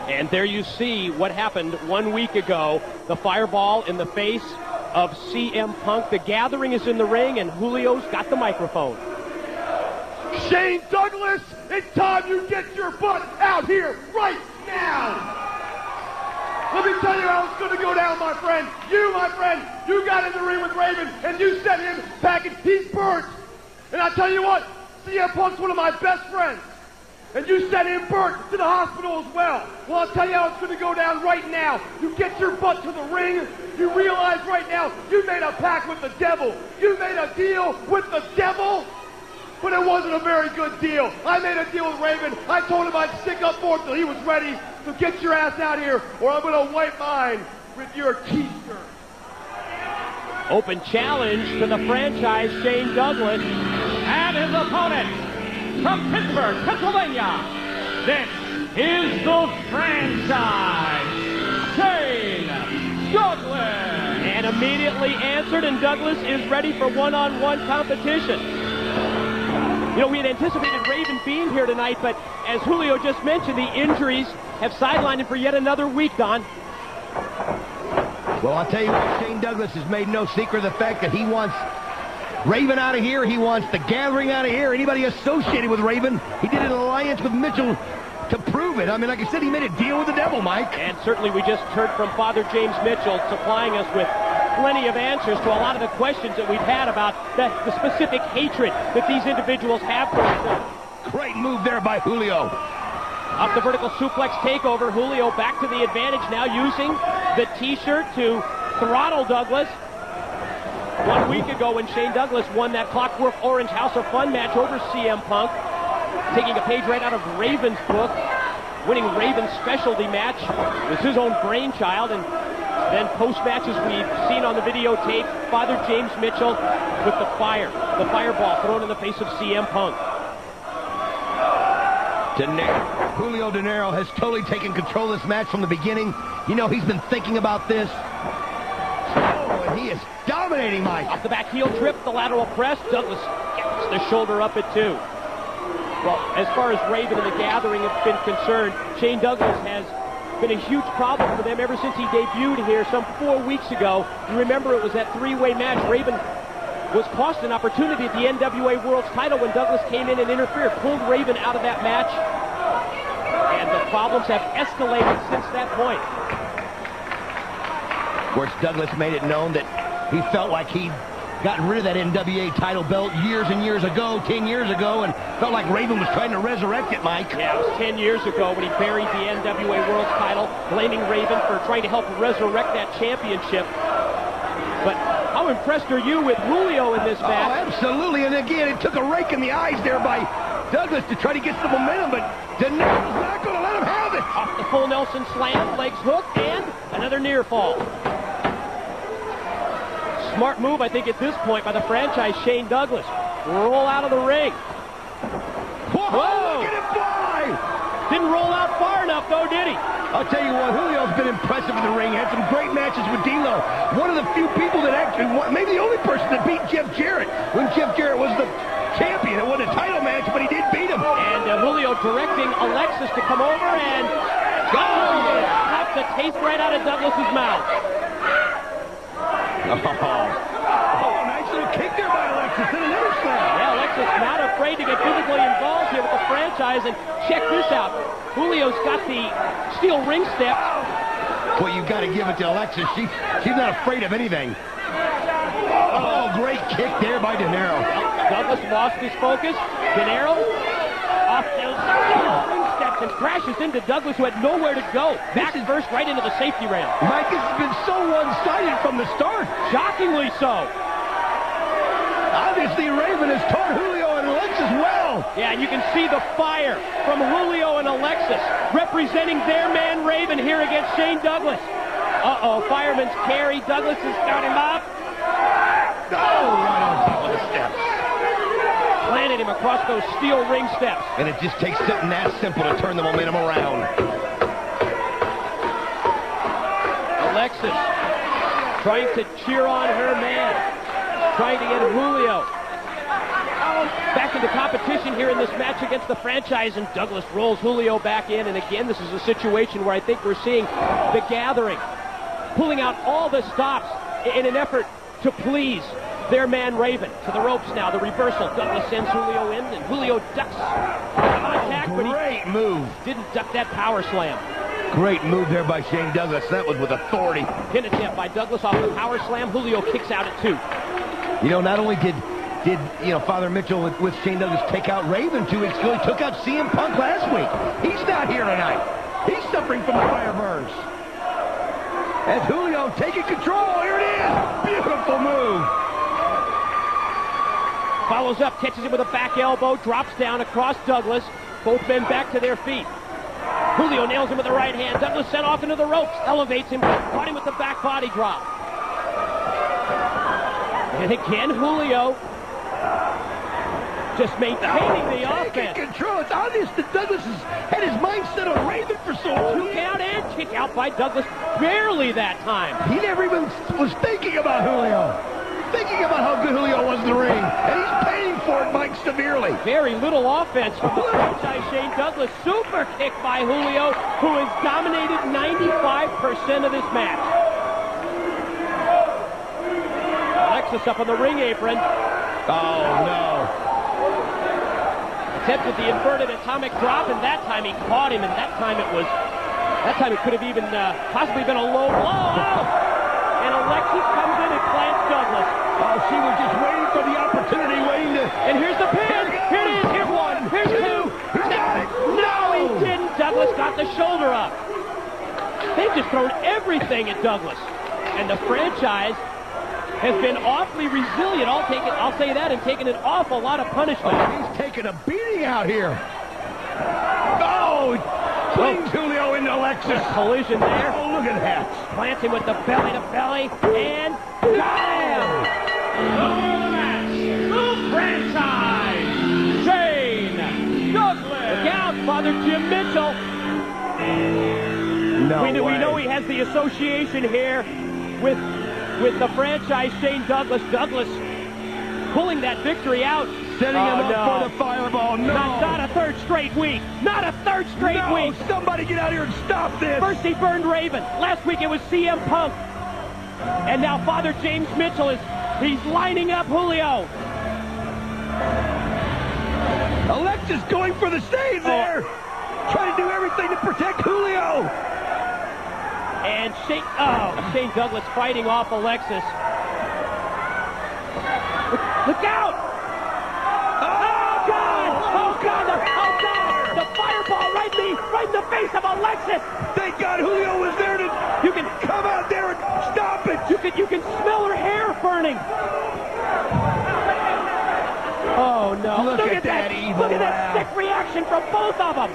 And there you see what happened 1 week ago. The fireball in the face of CM Punk. The Gathering is in the ring, and Julio's got the microphone. Shane Douglas, it's time you get your butt out here right now. Let me tell you how it's going to go down, my friend. My friend, you got in the ring with Raven, and you sent him packing. He's burnt. And I tell you what, CM Punk's one of my best friends. And you sent him burnt to the hospital as well. Well, I'll tell you how it's going to go down right now. You get your butt to the ring. You realize right now you made a pact with the devil. You made a deal with the devil. But it wasn't a very good deal. I made a deal with Raven. I told him I'd stick up for him till he was ready. So get your ass out here, or I'm going to wipe mine with your t-shirt. Open challenge to the franchise, Shane Douglas. And his opponent from Pittsburgh, Pennsylvania. This is the franchise, Shane Douglas. And immediately answered, and Douglas is ready for one-on-one competition. You know, we had anticipated Raven being here tonight, but as Julio just mentioned, the injuries have sidelined him for yet another week, Don. Well, I'll tell you what, Shane Douglas has made no secret of the fact that he wants Raven out of here. He wants the Gathering out of here. Anybody associated with Raven, he did an alliance with Mitchell to prove it. I mean, like I said, he made a deal with the devil, Mike. And certainly we just heard from Father James Mitchell supplying us with plenty of answers to a lot of the questions that we've had about the specific hatred that these individuals have for each other. Great move there by Julio. Up the vertical suplex takeover. Julio back to the advantage now, using the t-shirt to throttle Douglas. 1 week ago when Shane Douglas won that Clockwork Orange House of Fun match over CM Punk, taking a page right out of Raven's book, winning Raven's specialty match. It was his own brainchild, and then post-matches we've seen on the videotape, Father James Mitchell with the fireball thrown in the face of CM Punk. Julio De Niro has totally taken control of this match from the beginning. You know, he's been thinking about this. Oh, and he is dominating, Mike. Off the back heel trip, the lateral press. Douglas gets the shoulder up at 2. Well, as far as Raven and the Gathering have been concerned, Shane Douglas has been a huge problem for them ever since he debuted here some 4 weeks ago. You remember it was that three-way match. Raven was cost an opportunity at the NWA World's title when Douglas came in and interfered, pulled Raven out of that match, and the problems have escalated since that point. Of course, Douglas made it known that he felt like he'd gotten rid of that NWA title belt years and years ago, 10 years ago, and felt like Raven was trying to resurrect it, Mike. Yeah, it was 10 years ago when he buried the NWA World's title, blaming Raven for trying to help resurrect that championship. But how impressed are you with Julio in this match? Oh, absolutely. And again, it took a rake in the eyes there by Douglas to try to get some momentum, but De Niro's not going to let him have it. Off the full Nelson slam, legs hooked, and another near fall. Smart move, I think, at this point by the franchise, Shane Douglas. Roll out of the ring. Whoa! Look at him fly! Didn't roll out far enough, though, did he? I'll tell you what, Julio's been impressive in the ring. Had some great matches with D'Lo. One of the few people that actually won, maybe the only person that beat Jeff Jarrett when Jeff Jarrett was the champion. It wasn't a title match, but he did beat him. And Julio directing Alexis to come over and knocked the taste right out of Douglas's mouth. Oh, nice little kick there by Alexis and another slam. Yeah, Alexis not afraid to get physically involved here with the franchise, and check this out. Julio's got the steel ring steps. Well, you've got to give it to Alexis. She's not afraid of anything. Oh, great kick there by De Niro. Douglas lost his focus. De Niro off those ring steps and crashes into Douglas, who had nowhere to go. Back first right into the safety rail. Mike, this has been so one-sided from the start. Shockingly so. Obviously, Raven has taught Julio and Alexis well. Yeah, and you can see the fire from Julio and Alexis representing their man Raven here against Shane Douglas. Uh-oh, fireman's carry. Douglas has got him up. Oh, right on top of the steps. Planted him across those steel ring steps. And it just takes something that simple to turn the momentum around. Alexis trying to cheer on her man. Trying to get Julio back into competition here in this match against the Franchise, and Douglas rolls Julio back in. And again, this is a situation where I think we're seeing the Gathering pulling out all the stops in an effort to please their man Raven. To the ropes now, the reversal. Douglas sends Julio in, and Julio ducks contact, but Great move. didn't duck that power slam. Great move there by Shane Douglas. That was with authority. Pin attempt by Douglas off the power slam. Julio kicks out at 2. You know, not only did Father Mitchell with Shane Douglas take out Raven 2 weeks ago, he took out CM Punk last week. He's not here tonight. He's suffering from the fire burns. As Julio taking control. Here it is. Beautiful move. Follows up, catches him with a back elbow, drops down across Douglas. Both men back to their feet. Julio nails him with the right hand. Douglas sent off into the ropes, elevates him, caught him with the back body drop. And again, Julio just maintaining the offense. Taking control. It's obvious that Douglas has had his mind set on Raven for so long. 2 count and kick out by Douglas. Barely that time. He never even was thinking about Julio. Thinking about how good Julio was in the ring. And he's paying for it, Mike, severely. Very little offense from the Franchise Shane Douglas. Super kick by Julio, who has dominated 95% of this match. Alexis up on the ring apron. Oh, no. Attempted the inverted atomic drop, and that time he caught him, and that time it could have even possibly been a low blow. Oh! And Alexis comes in and plants Douglas. Oh, she was just waiting for the opportunity, waiting to... And here's the pin. Here it is. Here's 1. Here's 2. He's got it. No, he didn't. Douglas got the shoulder up. They've just thrown everything at Douglas. And the Franchise has been awfully resilient. I'll say that, and taken an awful lot of punishment. Oh, he's taking a beating out here. Oh, swings Julio into Alexis. Collision there. Oh, look at that. Plants him with the belly to belly, and got him! The Franchise, Shane Douglas. Look out, Father Jim Mitchell. No We way. know he has the association here with the Franchise Shane Douglas. Douglas pulling that victory out. Setting him up for the fireball. No. Not a third straight week. Not a third straight week. Somebody get out here and stop this. First he burned Raven. Last week it was CM Punk. And now Father James Mitchell he's lining up Julio. Alexis going for the save there. Trying to do everything to protect Julio. And Shane Douglas fighting off Alexis. Look out! Oh, God! Oh, God! The fireball right in the face of Alexis! Thank God Julio was there to come out there and stop it. You can smell her hair burning. Oh, no. Look at that evil Look at that laugh. sick reaction from both of them.